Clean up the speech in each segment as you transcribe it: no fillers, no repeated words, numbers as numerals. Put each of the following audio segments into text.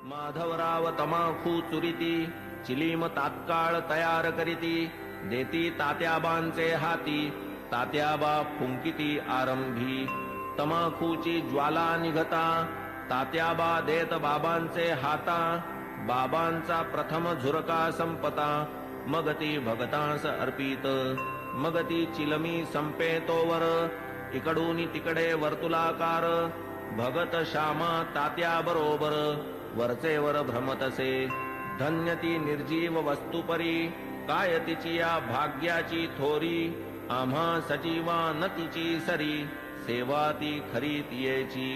माधवराव तमाखू चुरिती चिलीम तात्काळ तयार करीती देती तात्याबांचे हाती तात्याबा फुंकिती आरंभी तमाखूची ज्वाला निघता तात्याबा देत बाबांचे हाता बाबांचा प्रथम झुरका संपता मग ती भगतांस अर्पित मग ती चिलमी संपे तोवर इकडून तिकडे वर्तुलाकार भगत श्यामा तात्या बरोबर वरचेवर भ्रमतसे धन्य ती निर्जीव वस्तुपरी काय तिची या भाग्याची थोरी आम्हा सजीवा न तिची सरी सेवा ती खरी तियेची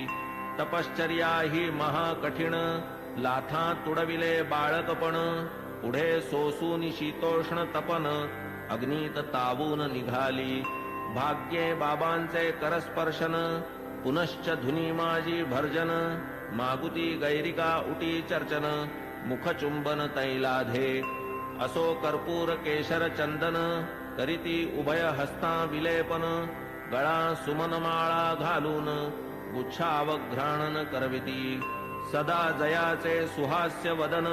तपश्चर्या ही महाकठीण लाथा तुडविले बाळकपण पुढे सोसून शीतोष्ण तपन अग्नीत तावून निघाली भाग्ये बाबांचे करस्पर्शन पुनश्च धुनी माझी भर्जन मागुती गैरिका उटी चर्चन मुखचुंबन तैलाधे असो कर्पूर केशर चंदन करीती उभय हस्ता विलेपन गळा सुमनमाळा घालून गुच्छावघ्राणन करविती सदा जयाचे सुहास्य वदन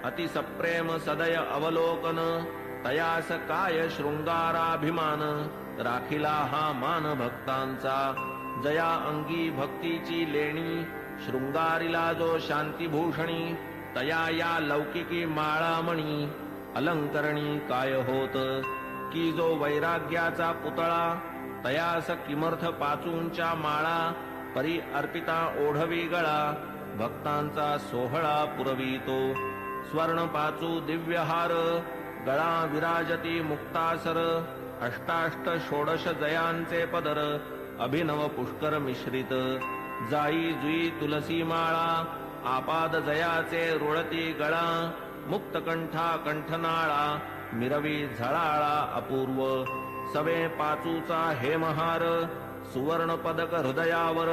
अतिसप्रेम सदय अवलोकन तयास काय शृंगाराभिमान राखिला हा मान भक्तांचा जया अंगी भक्तीची लेणी शृंगारिला जो शांतीभूषणी तया या लौकिकी माळामणी अलंकरणी काय होत की जो वैराग्याचा पुतळा तयास किमर्थ पाचूंच्या माळा परी अर्पिता ओढवी गळा भक्तांचा सोहळा पुरवितो स्वर्ण पाचू दिव्यहार गळा विराजती मुक्तासर अष्टाष्ट षोडश जयांचे पदर अभिनव पुष्कर मिश्रित जाई जुई तुलसी माळा आपाद जयाचे रुळती गळा मुक्तकंठा कंठनाळा मिरवी झळाळा अपूर्व सवे पाचूचा हेमहार सुवर्ण पदक हृदयावर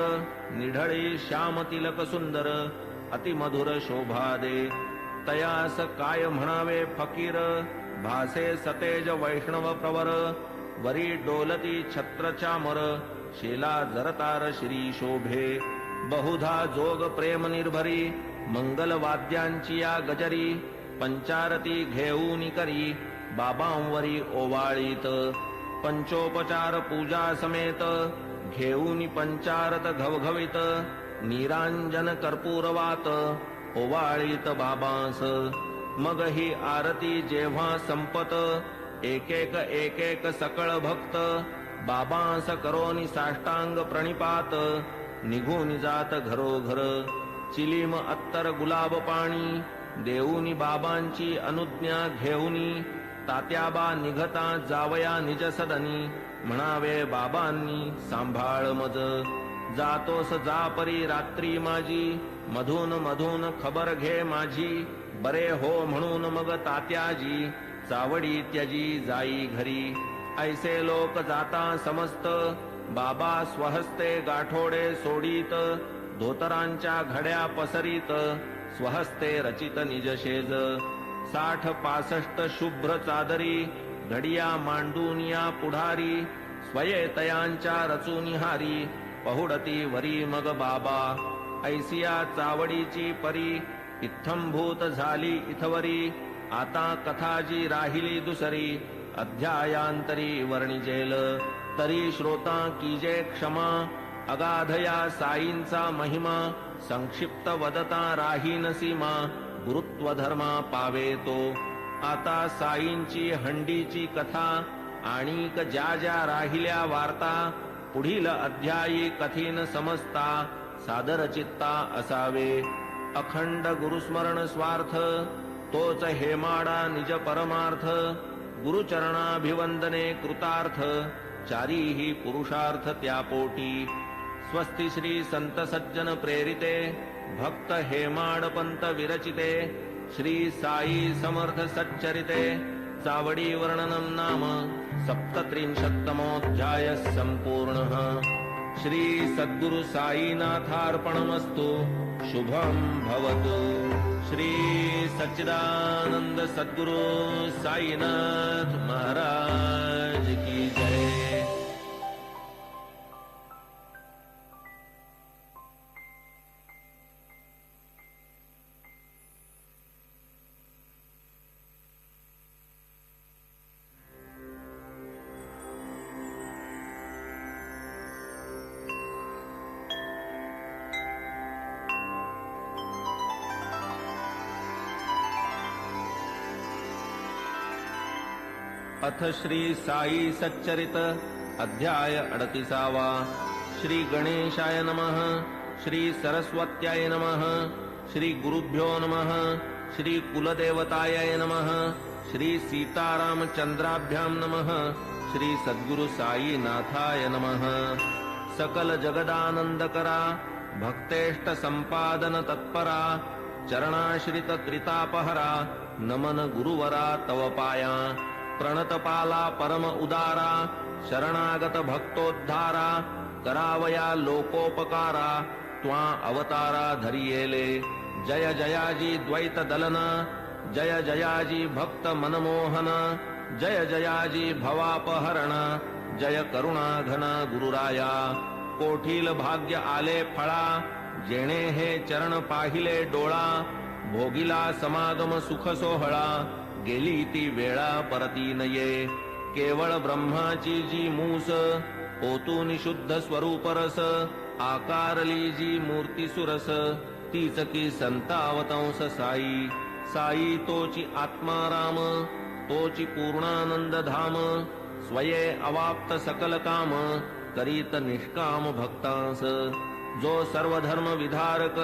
निढळी श्याम तिलक सुंदर अतिमधुर शोभा दे तयास काय म्हणावे फकीर भासे सतेज वैष्णव प्रवर वरी डोलती छत्र चामर शेला जरतार श्री शोभे बहुधा जोग प्रेम निर्भरी मंगल वाद्यांची या गजरी पंचारती घेऊन करी बाबांवरी ओवाळीत पंचोपचार पूजा समेत घेऊन पंचारत घवघवीत निरांजन कर्पूरवात ओवाळीत बाबांस मग ही आरती जेव्हा संपत एक एक सकळ भक्त बाबांस करोनी साष्टांग प्रणिपात निघून जात घरोघर चिलीम अत्तर गुलाब पाणी देऊनी बाबांची अनुज्ञा घेऊनी तात्याबा निघता जावया निज सदनी म्हणावे बाबांनी सांभाळ मज जातोस जा परी रात्री माझी मधून मधून खबर घे माझी बरे हो म्हणून मग तात्याजी चावडी त्यजी जाई घरी ऐसे लोक जाता समस्त बाबा स्वहस्ते गाठोडे सोडीत धोतरांच्या घड्या पसरीत स्वहस्ते रचित निजशेज 60-65 शुभ्र चादरी घडिया मांडूनिया पुढारी स्वयेतयांच्या रचुनिहारी पहुडती वरी मग बाबा ऐसिया चावडीची परी इत्थंभूत झाली इथवरी आता कथाजी राहिली दुसरी अध्यायांतरी वर्णिजेल तरी श्रोता कीजे क्षमा अगाधया साईंचा महिमा संक्षिप्त वदता राहीन सीमा गुरुत्व धर्मा पावे तो आता साईंची हंडीची कथा आणिक ज्या ज्या राहिल्या वार्ता पुढील अध्यायी कथीन समजता सादर चित्ता असावे अखंड गुरुस्मरण स्वार्थ तोच हेमाडा निज परमार्थ गुरुचरणाभिवंदने कृतार्थ चारीही पुरुषार्थ त्यापोटी स्वस्ति श्री संत सज्जन प्रेरिते भक्त हेमाडपंत विरचिते श्री साई समर्थ सच्चरिते चावडी वर्णनम नाम 37तमोऽध्याय संपूर्णः श्री सद्गुरु साईनाथार्पणमस्तु शुभं भवतु श्री सच्चिदानंद सद्गुरु साईनाथ महाराज की जय। अथ श्री साई सच्चरित अध्याय 38. श्री गणेशाय नमः. श्री सरस्वत्याय नमः. श्री गुरुभ्यो नमः. श्री कुलदेवताय नमः. श्री सीतारामचंद्राभ्यां नमः. श्री सद्गुरु साई नाथाय नमः. सकल जगदानंदकरा भक्तेष्ट संपादन तत्परा चरणाश्रित त्रितापहरा नमन गुरुवरा तव पाया प्रणतपाला परम उदारा शरणागत भक्तोद्धारा करावया लोकोपकारा त्वा अवतारा धरियेले. जय जयाजी द्वैत दलना जय जयाजी भक्त मनमोहन जय जयाजी भवापहरण जय करुणा घन गुरुराया. कोठील भाग्य आले फळा जेणे हे चरण पाहिले डोळा भोगिला समागम सुख सोहळा गेली ती वेळा परती नये. केवळ ब्रह्माची जी मूस ओतून शुद्ध स्वरूप रस आकारली जी मूर्ती सुरस तीच की संतावतंस साई. साई तोची आत्माराम तोची पूर्णानंद धाम स्वये अवाप्त सकल काम करीत निष्काम भक्तांस. जो सर्व धर्म विधारक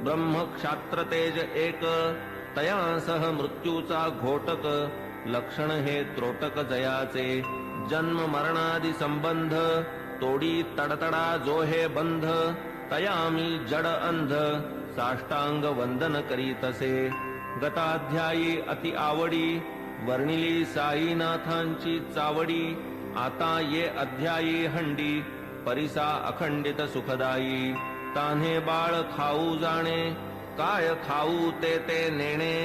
ब्रह्म क्षात्र तेज एक तयांसह मृत्यूचा घोटक लक्षण हे त्रोटक जयाचे. जन्म मरणादि संबंध तोडी तडतडा जो हे बंध तयामी जड अंध साष्टांग वंदन करीतसे. गताध्यायी अति आवडी वर्णिली साईनाथांची चावडी आता ये अध्यायी हंडी परिसा अखंडित सुखदायी. तान्हे बाळ खाऊ जाणे काय खाऊ ते ते नेणे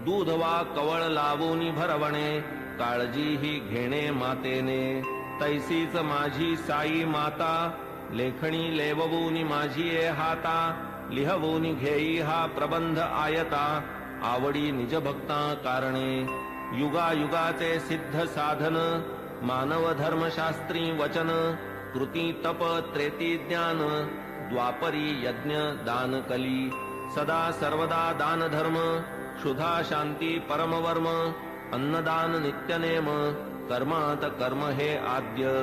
दूध वा कवळ लावूनी भरवणे काळजी ही घेणे मातेने. तैसीच माझी साई माता लेखणी लेववूनी माझी ए हाता लिहवूनी घेई हा प्रबंध आयता आवडी निज भक्ता कारणे. युगायुगाचे सिद्ध साधन मानव धर्मशास्त्री वचन कृती तप त्रेती ज्ञान द्वापरी यज्ञ दान कली. सदा सर्वदा दान धर्म क्षुधा शांती परमवर्म अन्नदान नित्यनेम कर्मात कर्म हे आद्य.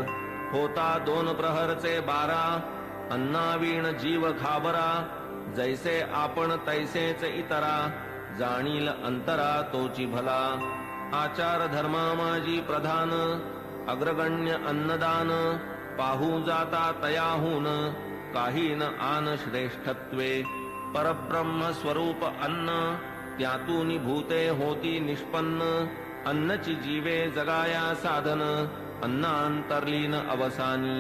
होता 2 प्रहरचे 12 अन्नावीण जीव घाबरा जैसे आपण तैसेच इतरा जाणील अंतरा तोची भला. आचार धर्मा माझी प्रधान अग्रगण्य अन्नदान पाहू जाता तयाहून काही न आन श्रेष्ठत्वे. परब्रह्म स्वरूप अन्न त्यातून भूते होती निष्पन्न अन्नची जीवे जगाया साधन अन्नांतर्लीन अवसानी.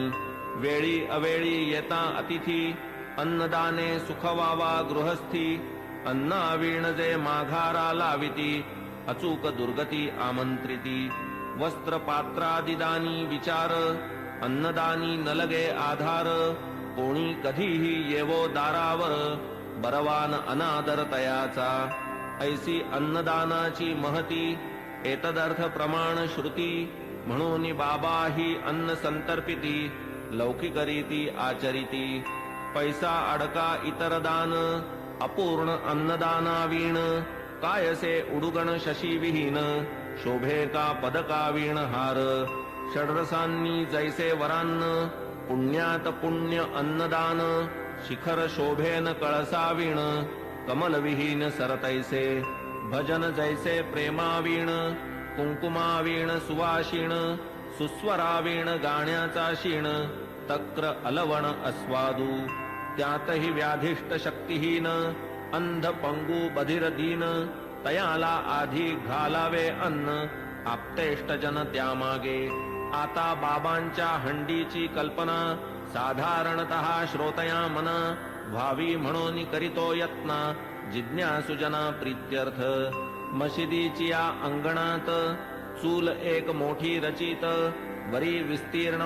वेळी अवेळी येता अतिथी अन्नदाने सुखवावा गृहस्थी अन्नावीण जे माघारा लाविती अचूक दुर्गती आमंत्रिती. वस्त्र पात्रादिदानी विचार अन्नदानी नलगे आधार कोणी कधीही येवो दारावर बरवान अनादर तयाचा. ऐसी अन्नदानाची महती एतदर्थ प्रमाण श्रुती म्हणून बाबा ही अन्न संतर्पिती लौकिकरीती आचरिती. पैसा अडका इतर दान अपूर्ण अन्नदानावीण कायसे उडुगण शशी विहीन शोभे का पदका वीण हार. षड्रसांनी जैसे वरान्न पुण्यात पुण्य अन्नदान शिखर शोभेन कळसावीण कमलविहीन सरतैसे. भजन जैसे प्रेमावीण कुंकुमावीण सुवाशीण सुस्वरावीण गाण्याचा शीण तक्र अलवण अस्वादू. त्यातही व्याधिष्ट शक्तिहीन अंध पंगू बधिर दीन तयाला आधी घालावे अन्न आप्तेष्टजन त्यामागे. आता बाबांच्या हंडीची कल्पना साधारणतः श्रोतया मन व्हावी म्हणून करीतो यत्न जिज्ञासुजना प्रीत्यर्थ. मशिदीची या अंगणात चूल एक मोठी रचित वरी विस्तीर्ण